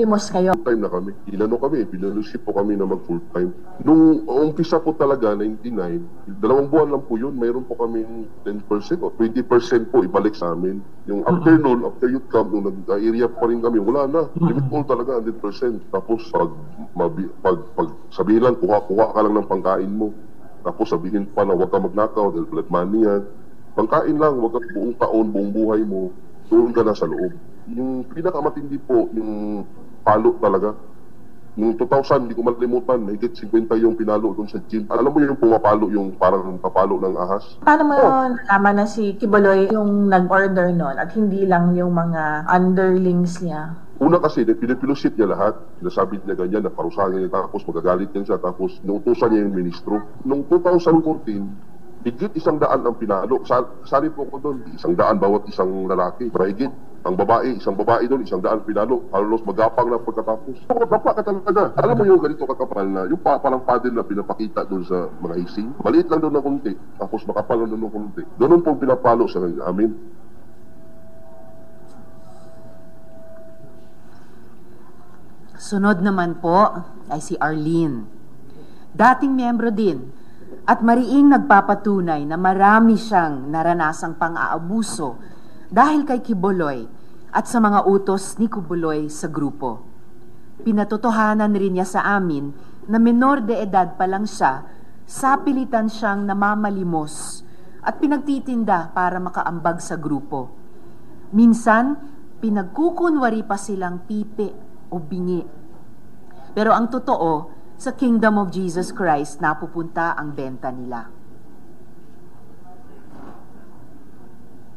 Timos kayo. Full time na kami. Inano kami, pinalusip po kami na mag full time. Nung umpisa po talaga, 99, 2 buwan lang po yun, mayroon po kaming 10% o 20% po ibalik sa amin. Yung after noon, after youth camp, nung nag-area pa rin kami, wala na. Limit all talaga, 100%. Tapos pag sabihin lang, kuha ka lang ng pangkain mo. Tapos sabihin pa na huwag ka magnakaw dahil blood money yan. Pangkain lang, huwag ka buong taon, buong buhay mo, doon ka na sa loob. Yung pinakamatindi po, yung palo talaga. Yung 2000, hindi ko malimutan, higit 50 yung pinalo doon sa gym. Alam mo yung pumapalo, yung parang papalo ng ahas? Paano mo nalaman na si Kibuloy yung nag-order nun at hindi lang yung mga underlings niya? Una kasi, pinipilusit niya lahat. Sinasabi niya ganyan, naparusahan niya, tapos magagalit niya siya, tapos nautusan niya yung ministro. Noong 2014, higit 100 ang pinalo. Sali po ko doon, 100 bawat isang lalaki. Mahigit. Ang babae, isang babae doon, 100 pinalo. Halos magapang na pagkatapos. Dapa ka talaga. Alam mo yung ganito kakapal na, yung parang paddle na pinapakita doon sa mga ising. Maliit lang doon ng konti. Tapos makapal lang doon ng konti. Doon po pinapalo sa amin. Sunod naman po ay si Arlene. Dating miyembro din at mariing nagpapatunay na marami siyang naranasang pang-aabuso dahil kay Kibuloy at sa mga utos ni Kibuloy sa grupo. Pinatotohanan rin niya sa amin na menor de edad pa lang siya, sapilitan siyang namamalimos at pinagtitinda para makaambag sa grupo. Minsan, pinagkukunwari pa silang pipi o bingi. Pero ang totoo, sa Kingdom of Jesus Christ napupunta ang benta nila.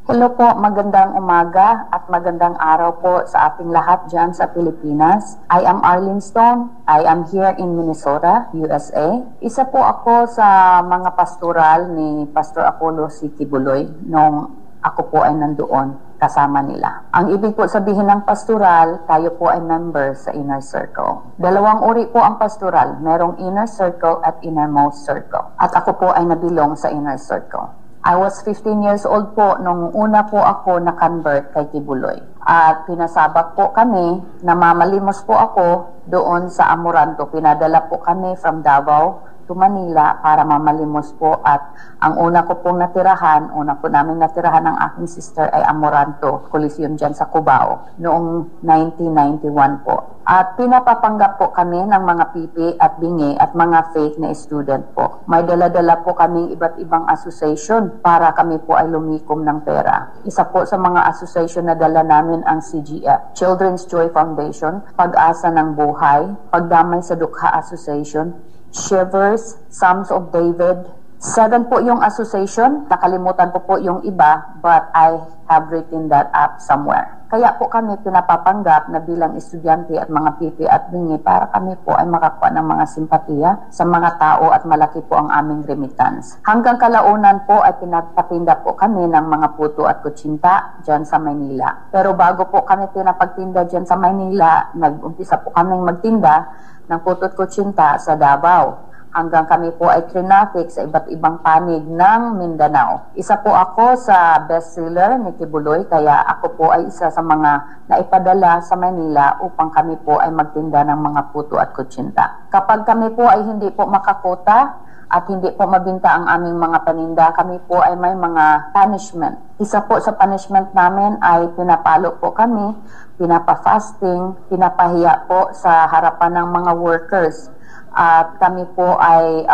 Hello po, magandang umaga at magandang araw po sa ating lahat dyan sa Pilipinas. I am Arlene Stone. I am here in Minnesota, USA. Isa po ako sa mga pastoral ni Pastor Apollo C. Kibuloy nung ako po ay nandoon kasama nila. Ang ibig po sabihin ng pastoral, tayo po ay member sa inner circle. Dalawang uri po ang pastoral. Merong inner circle at innermost circle. At ako po ay nabilong sa inner circle. I was 15 years old po nung una po ako na-convert kay Kibuloy. At pinasabak po kami, namamalimos po ako doon sa Amoranto. Pinadala po kami from Davao to Manila para mamalimos po, at ang una ko pong natirahan, una po namin natirahan ng aking sister ay Amoranto Coliseum dyan sa Cubao noong 1991 po. At pinapapanggap po kami ng mga pipi at bingi at mga fake na student po. May dala-dala po kaming iba't ibang association para kami po ay lumikom ng pera. Isa po sa mga association na dala namin ang CGF, Children's Joy Foundation, Pag-asa ng Buhay, Pagdamay sa Dukha Association, Shivers, Psalms of David. 7 po yung association. Nakalimutan ko po yung iba, but I have written that up somewhere. Kaya po kami pinapapanggap na bilang estudyante at mga pipi at bingi para kami po ay makakuha ng mga simpatiya sa mga tao at malaki po ang aming remittance. Hanggang kalaunan po ay pinagpatinda po kami ng mga puto at kutsinta dyan sa Maynila. Pero bago po kami pinapagtinda dyan sa Maynila, nag-umpisa po kaming magtinda ng puto at kutsinta sa Davao. Hanggang kami po ay trinafic sa iba't ibang panig ng Mindanao. Isa po ako sa bestseller ni Kibuloy, kaya ako po ay isa sa mga naipadala sa Manila upang kami po ay magtinda ng mga puto at kutsinta. Kapag kami po ay hindi po makakota at hindi po mabinta ang aming mga paninda, kami po ay may mga punishment. Isa po sa punishment namin ay pinapalo po kami, pinapa-fasting, pinapahiya po sa harapan ng mga workers. At kami po ay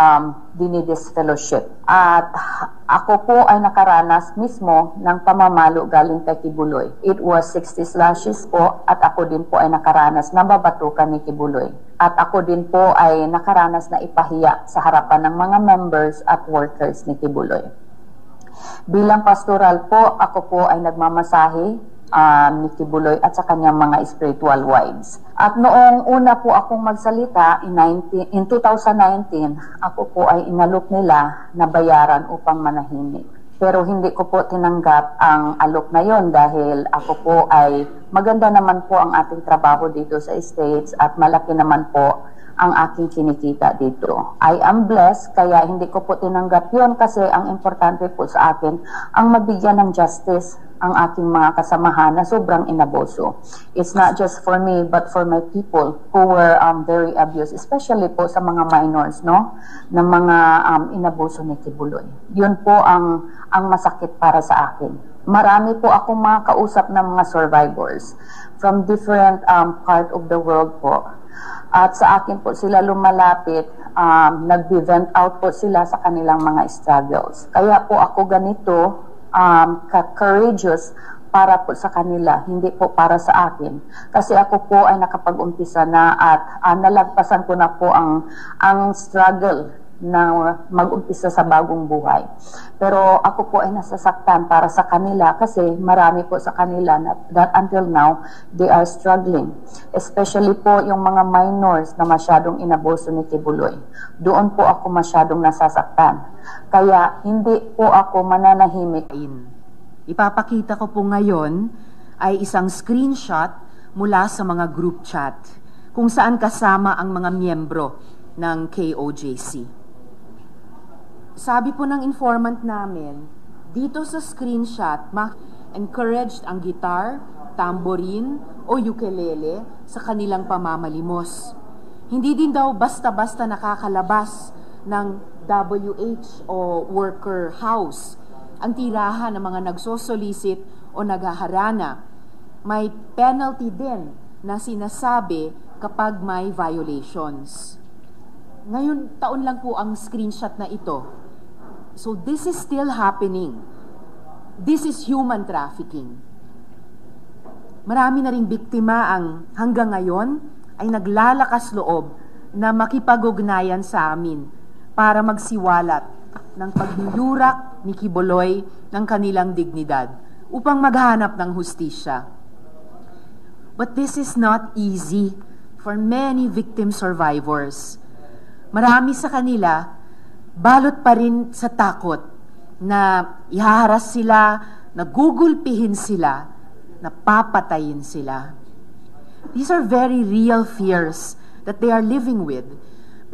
dinidisfellowship. At ako po ay nakaranas mismo ng pamamalo galing kay Kibuloy. It was 60 slashes po, at ako din po ay nakaranas na babatukan ni Kibuloy. At ako din po ay nakaranas na ipahiya sa harapan ng mga members at workers ni Kibuloy. Bilang pastoral po, ako po ay nagmamasahe ni Kibuloy at sa kanyang mga spiritual wives. At noong una po akong magsalita, in 2019, ako po ay inalok nila na bayaran upang manahimik. Pero hindi ko po tinanggap ang alok na yon dahil ako po ay maganda naman po ang ating trabaho dito sa States at malaki naman po ang aking kinikita dito. I am blessed, kaya hindi ko po tinanggap yon kasi ang importante po sa akin ang mabigyan ng justice ang aking mga kasamahan na sobrang inaboso. It's not just for me but for my people who were very abused, especially po sa mga minors, no, na mga inaboso ni Kibuloy. Yun po ang masakit para sa akin. Marami po akong mga kausap na mga survivors from different part of the world po. At sa akin po sila lumalapit, nag-vent out po sila sa kanilang mga struggles. Kaya po ako ganito, courageous para po sa kanila, hindi po para sa akin. Kasi ako po ay nakapag-umpisa na at nalagpasan ko na po ang struggle na mag-umpisa sa bagong buhay. Pero ako po ay nasasaktan para sa kanila kasi marami po sa kanila that until now, they are struggling. Especially po yung mga minors na masyadong inaboso ni Kibuloy. Doon po ako masyadong nasasaktan. Kaya hindi po ako mananahimik. Ipapakita ko po ngayon ay isang screenshot mula sa mga group chat kung saan kasama ang mga miyembro ng KOJC. Sabi po ng informant namin, dito sa screenshot, encouraged ang guitar, tamborin o ukulele sa kanilang pamamalimos. Hindi din daw basta-basta nakakalabas ng WH o worker house ang tirahan ng mga nagsosolicit o naghaharana. May penalty din na sinasabi kapag may violations. Ngayon, taon lang po ang screenshot na ito. So this is still happening. This is human trafficking. Marami na ring biktima ang hanggang ngayon ay naglalakas loob na makipag-ugnayan sa amin para magsiwalat ng pagduyurak ni Kibuloy ng kanilang dignidad upang maghanap ng hustisya. But this is not easy for many victim survivors. Marami sa kanila, balot pa rin sa takot na ihaharas sila, nagugulpihin sila, napapatayin sila. These are very real fears that they are living with.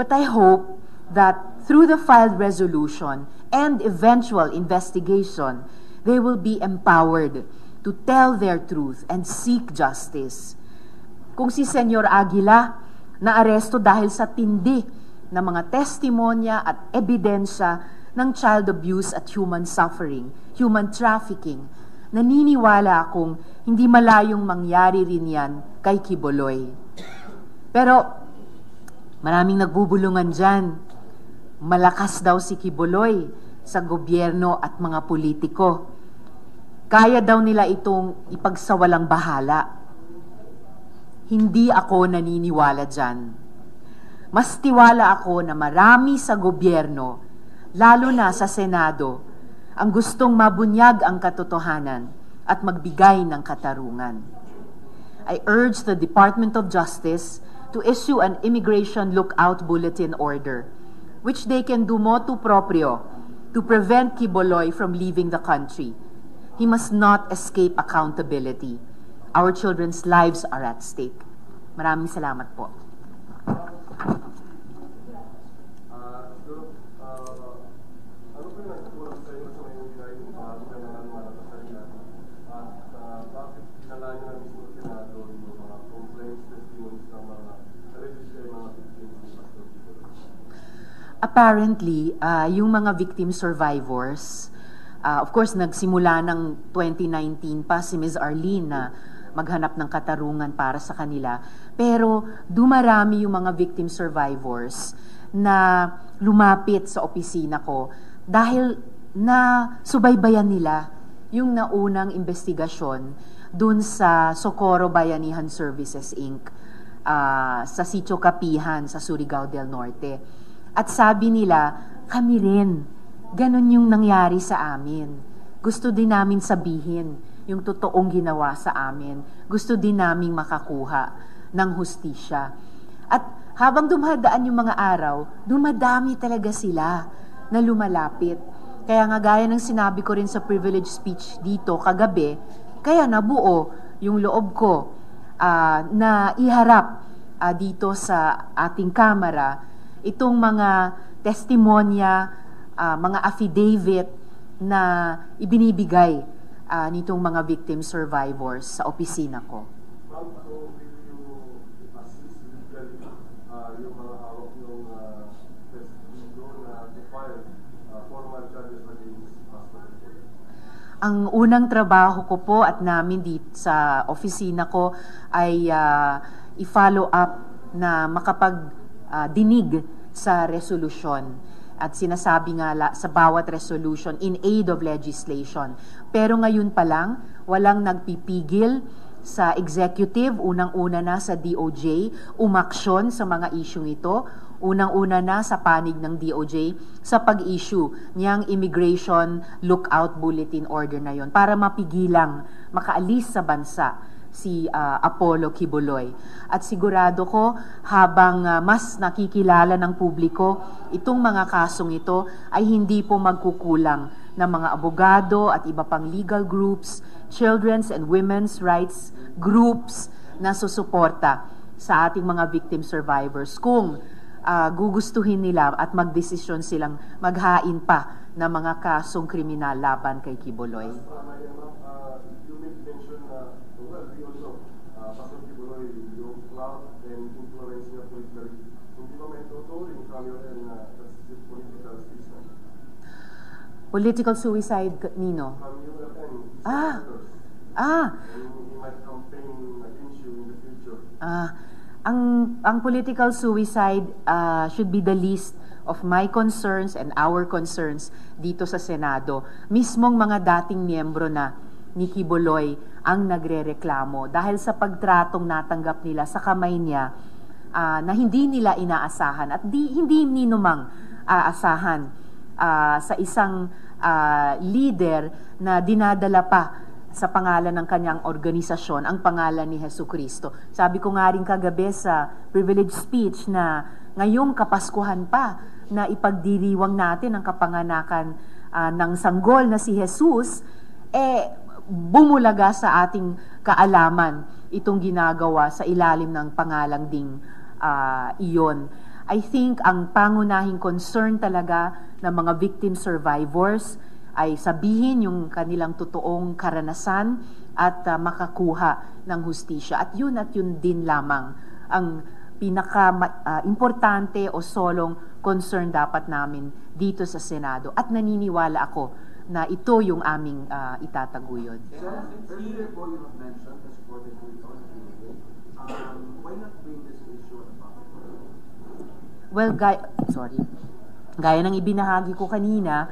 But I hope that through the filed resolution and eventual investigation, they will be empowered to tell their truth and seek justice. Kung si Senyor Aguila naaresto dahil sa tindi na mga testimonya at ebidensya ng child abuse at human suffering, human trafficking, naniniwala akong hindi malayong mangyari rin yan kay Kibuloy. Pero maraming nagbubulungan dyan. Malakas daw si Kibuloy sa gobyerno at mga politiko. Kaya daw nila itong ipagsawalang bahala. Hindi ako naniniwala dyan. Mas tiwala ako na marami sa gobyerno, lalo na sa Senado, ang gustong mabunyag ang katotohanan at magbigay ng katarungan. I urge the Department of Justice to issue an Immigration Lookout Bulletin Order, which they can do motu proprio to prevent Kibuloy from leaving the country. He must not escape accountability. Our children's lives are at stake. Maraming salamat po. Ano po yung nagkulang sa inyo sa may bigay ng mga malakasalina at bakit pinalayo na mismo sa Senado yung mga complaints, testimonies ng mga registered mga victims ng Pastor Kibuloy? Apparently, yung mga victim survivors, of course, nagsimula ng 2019 pa si Ms. Arlene na maghanap ng katarungan para sa kanila. Pero dumarami yung mga victim survivors na lumapit sa opisina ko dahil na subaybayan nila yung naunang investigasyon dun sa Socorro Bayanihan Services Inc. Sa Sitio Kapihan sa Surigao del Norte. At sabi nila, kami rin, ganun yung nangyari sa amin. Gusto din namin sabihin yung totoong ginawa sa amin. Gusto din naming makakuha ng hustisya. At habang dumadaan yung mga araw, dumadami talaga sila na lumalapit. Kaya nga gaya ng sinabi ko rin sa privilege speech dito kagabi, kaya nabuo yung loob ko na iharap dito sa ating kamera itong mga testimonya, mga affidavit na ibinibigay nitong mga victim survivors sa opisina ko. Ma'am, so will you assist legally yung mga hawak yung testigo na to file formal charges against Pastor Kibuloy? Ang unang trabaho ko po at namin dito sa opisina ko ay i-follow up na makapag-dinig sa resolution. At sinasabi nga sa bawat resolution in aid of legislation. Pero ngayon pa lang, walang nagpipigil sa executive, unang-una na sa DOJ, umaksyon sa mga isyung ito, unang-una na sa panig ng DOJ sa pag-issue niyang immigration lookout bulletin order na yon para mapigilang makaalis sa bansa si Apollo Kibuloy. At sigurado ko habang mas nakikilala ng publiko itong mga kasong ito ay hindi po magkukulang ng mga abogado at iba pang legal groups, children's and women's rights groups na susuporta sa ating mga victim survivors kung gugustuhin nila at magdesisyon silang maghain pa ng mga kasong kriminal laban kay Kibuloy. You made mention na, well, we also, Pastor Kibuloy, yung clout and influence niya politically. Hindi ba may tuturing from your end na that's the political system? Political suicide, Nino? From your end, Ah. and he might campaign against you in the future. Ang political suicide should be the least of my concerns and our concerns dito sa Senado. Mismong mga dating miyembro na ni Kibuloy ang nagrereklamo dahil sa pagtratong natanggap nila sa kamay niya na hindi nila inaasahan at hindi ninumang aasahan sa isang leader na dinadala pa sa pangalan ng kanyang organisasyon, ang pangalan ni Jesucristo. Sabi ko nga rin kagabi sa privilege speech na ngayong Kapaskuhan pa na ipagdiriwang natin ang kapanganakan ng sanggol na si Jesus, bumulaga sa ating kaalaman itong ginagawa sa ilalim ng pangalang ding iyon. I think ang pangunahing concern talaga ng mga victim survivors ay sabihin yung kanilang totoong karanasan at makakuha ng hustisya. At yun din lamang ang pinaka-importante o solong concern dapat namin dito sa Senado. At naniniwala ako na ito yung aming itataguyod. Earlier po you have mentioned the supported with on Kibuloy. Why not bring this issue on the public? Well, gaya ng ibinahagi ko kanina,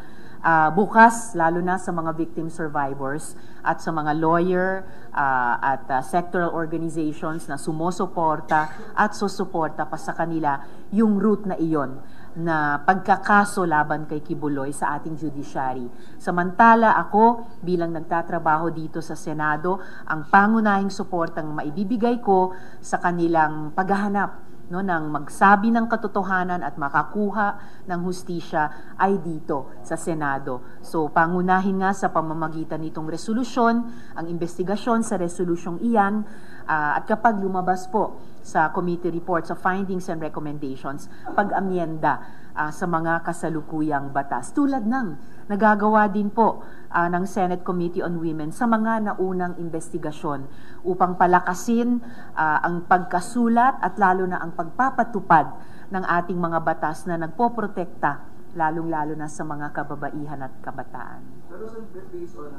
bukas, lalo na sa mga victim survivors at sa mga lawyer at sectoral organizations na sumusuporta at susuporta pa sa kanila yung route na iyon na pagkakaso laban kay Kibuloy sa ating judiciary. Samantala ako, bilang nagtatrabaho dito sa Senado, ang pangunahing suportang maibibigay ko sa kanilang paghahanap ng magsabi ng katotohanan at makakuha ng hustisya ay dito sa Senado. So pangunahin nga sa pamamagitan nitong resolusyon, ang investigasyon sa resolusyong iyan, at kapag lumabas po sa committee report sa findings and recommendations, pag-amyenda sa mga kasalukuyang batas. Tulad ng nagagawa din po ng Senate Committee on Women sa mga naunang investigasyon upang palakasin ang pagkasulat at lalo na ang pagpapatupad ng ating mga batas na nagpoprotekta lalong-lalo na sa mga kababaihan at kabataan. Pero based on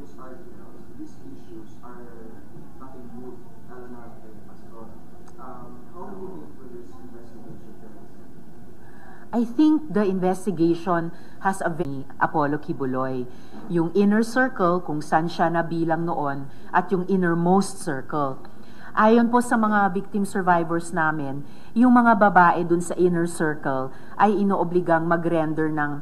this article, these issues are nothing new, lalo na kay Pastor. How meaningful this investigation is? I think the investigation has a very Apollo Kibuloy. Yung inner circle, kung saan siya nabilang noon, at yung innermost circle. Ayon po sa mga victim survivors namin, yung mga babae dun sa inner circle ay inoobligang mag-render ng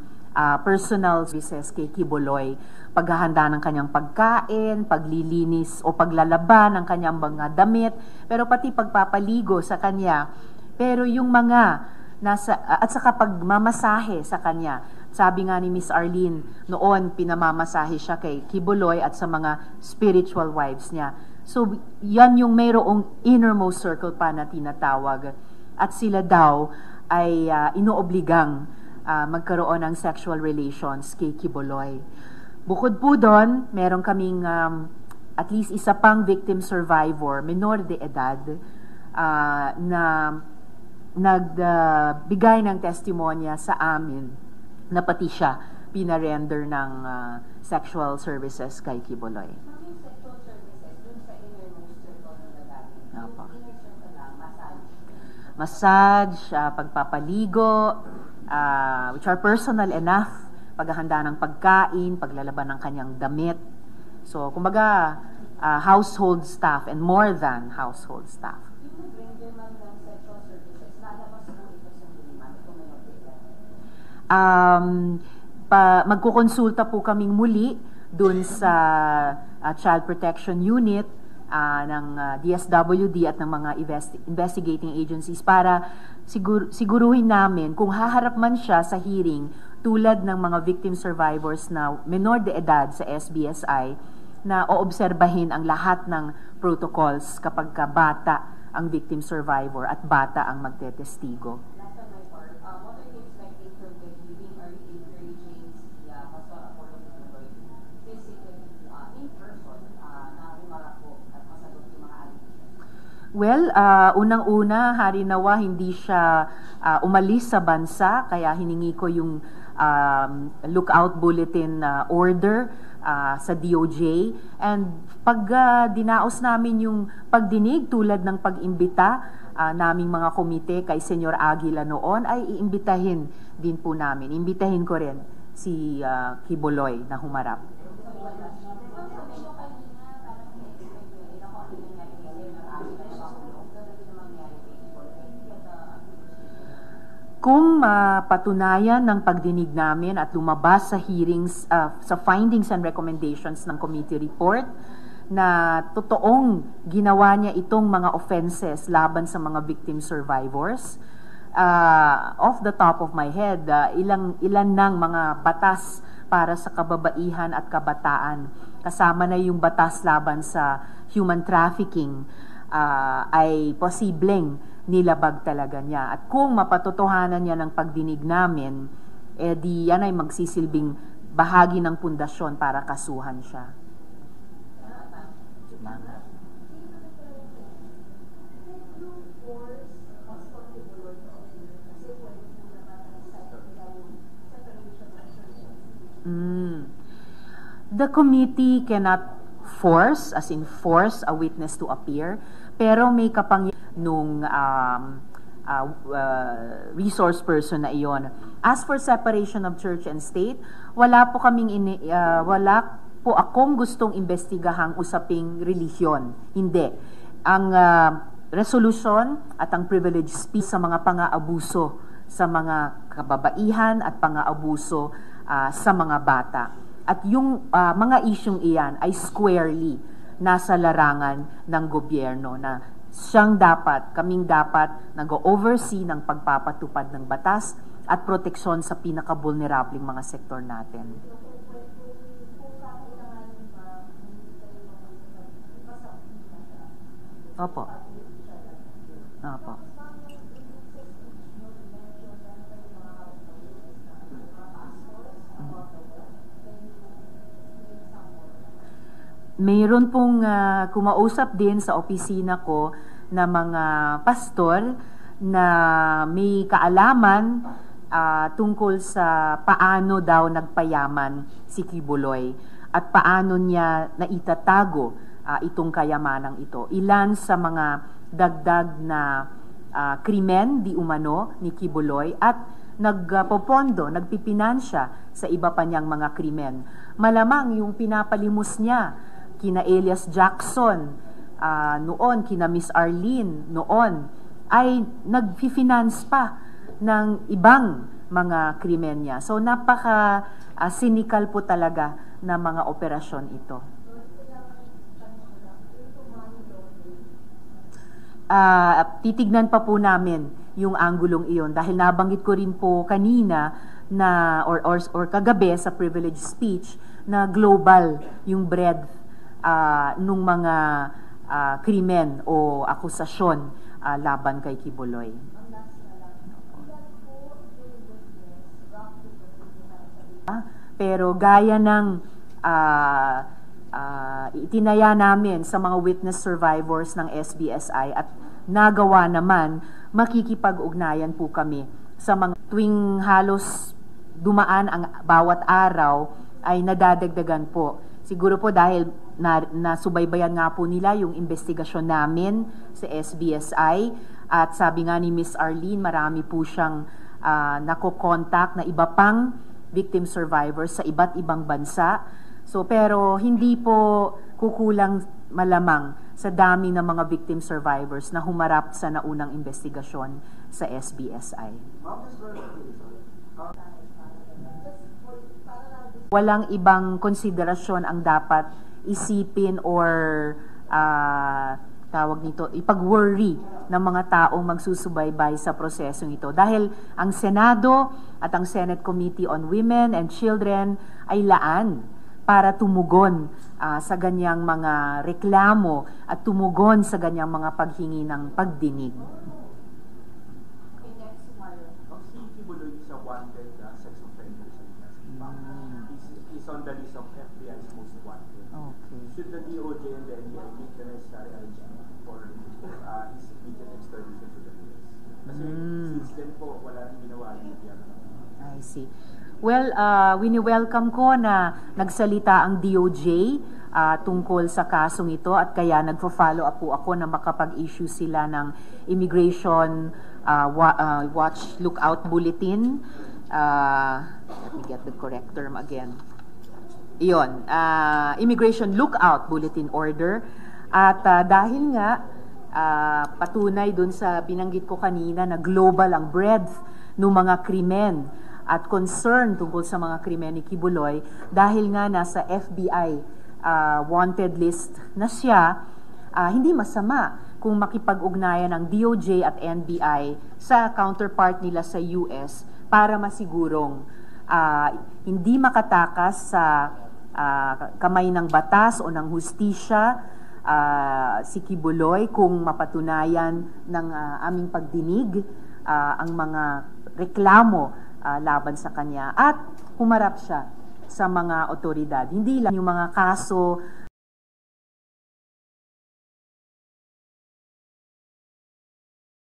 personal services kay Kibuloy. Paghahanda ng kanyang pagkain, paglilinis o paglalaba ng kanyang mga damit, pero pati pagpapaligo sa kanya. Pero yung mga at saka pagmamasahe sa kanya. Sabi nga ni Miss Arlene, noon pinamamasahe siya kay Kibuloy at sa mga spiritual wives niya. So, yan yung mayroong innermost circle pa na tinatawag. At sila daw ay inoobligang magkaroon ng sexual relations kay Kibuloy. Bukod po doon, meron kaming at least isa pang victim survivor, menor de edad, na nagbigay ng testimonya sa amin na pati siya pinarender ng sexual services kay Kibuloy. Sexual services dun sa innermost circle ng lalaki. Opo. Inner circle lang, Massage, pagpapaligo, which are personal enough, paghahanda ng pagkain, paglalaban ng kanyang damit. So, kumbaga, household staff and more than household staff. yung nag-render man ng sexual services, lalabas mo ito sa hiliman, ito may nag-render. Magkukonsulta po kaming muli dun sa Child Protection Unit ng DSWD at ng mga investigating agencies para siguruhin namin kung haharap man siya sa hearing tulad ng mga victim survivors na menor de edad sa SBSI na oobserbahin ang lahat ng protocols kapag ka bata ang victim survivor at bata ang magtetestigo. Last on my part, what are you expecting from the hearing? Are you encouraging si Pastor Apollo Kibuloy physically, in person, na humarap po at masagot yung mga allegations? Well, unang-una, hari nawa hindi siya umalis sa bansa, kaya hiningi ko yung lookout bulletin order sa DOJ. And pag dinaos namin yung pagdinig tulad ng pag-imbita naming mga komite kay Senyor Aguila noon, ay iimbitahin din po namin. Imbitahin ko rin si Kibuloy na humarap. Kung mapatunayan ng pagdinig namin at lumabas sa hearings, sa findings and recommendations ng committee report, na totoong ginawa niya itong mga offenses laban sa mga victim survivors, off the top of my head, ilan ng mga batas para sa kababaihan at kabataan, kasama na yung batas laban sa human trafficking, ay posibleng nilabag talaga niya. At kung mapatotohanan niya ng pagdinig namin, di yan ay magsisilbing bahagi ng pundasyon para kasuhan siya. The committee cannot force, as in force, a witness to appear, pero may kapangyarihan nung resource person na iyon. As for separation of church and state, wala po akong gustong imbestigahang usaping relihiyon. Hindi. Ang resolution at ang privilege speech sa mga pang-aabuso sa mga kababaihan at pang-aabuso sa mga bata. At yung mga isyong iyan ay squarely nasa larangan ng gobyerno na kaming dapat nag-oversee ng pagpapatupad ng batas at proteksyon sa pinaka-vulnerableng mga sektor natin. Opo. Opo. Mayroon pong kumausap din sa opisina ko na mga pastor na may kaalaman tungkol sa paano daw nagpayaman si Kibuloy at paano niya naitatago itong kayamanang ito. Ilan sa mga dagdag na krimen di umano ni Kibuloy at nagpopondo, nagpipinansya sa iba pa niyang mga krimen. Malamang yung pinapalimos niya kina Elias Jackson noon, kina Miss Arlene noon, ay nag-finance pa ng ibang mga krimen niya. So napaka-cynical po talaga na mga operasyon ito. Titignan pa po namin yung anggulong iyon dahil nabanggit ko rin po kanina na or kagabi sa privilege speech na global yung breadth nung mga krimen o akusasyon laban kay Kibuloy. Pero gaya ng itinaya namin sa mga witness survivors ng SBSI at nagawa naman, makikipag-ugnayan po kami sa mga tuwing halos dumaan ang bawat araw ay nadadagdagan po. Siguro po dahil nasubaybayan nga po nila yung investigasyon namin sa SBSI at sabi nga ni Miss Arlene, marami po siyang nakokontak na iba pang victim survivors sa iba't ibang bansa. So pero hindi po kukulang malamang sa dami ng mga victim survivors na humarap sa naunang investigasyon sa SBSI. Walang ibang konsiderasyon ang dapat isipin or tawag nito, ipag-worry ng mga taong magsusubaybay sa prosesong ito. Dahil ang Senado at ang Senate Committee on Women and Children ay laan para tumugon sa ganyang mga reklamo at tumugon sa ganyang mga paghingi ng pagdinig. Is on the list of FBI's most wanted. Okay. Should the DOJ and the NBI make the necessary arrangement for his immediate extradition to the US? Kasi since then po, wala rin ginawa yung I see. Well, wini-welcome ko na nagsalita ang DOJ tungkol sa kasong ito at kaya nagfo-follow up po ako na makapag-issue sila ng Immigration Watch Lookout Bulletin. Let me get the correct term again. Iyon, Immigration Lookout Bulletin Order. At dahil nga patunay dun sa binanggit ko kanina na global ang breadth ng mga krimen at concern tungkol sa mga krimen ni Kibuloy, dahil nga nasa FBI wanted list na siya, hindi masama kung makipag-ugnayan ng DOJ at NBI sa counterpart nila sa US para masigurong hindi makatakas sa kamay ng batas o ng hustisya si Kibuloy kung mapatunayan ng aming pagdinig ang mga reklamo laban sa kanya at humarap siya sa mga otoridad. Hindi lang yung mga kaso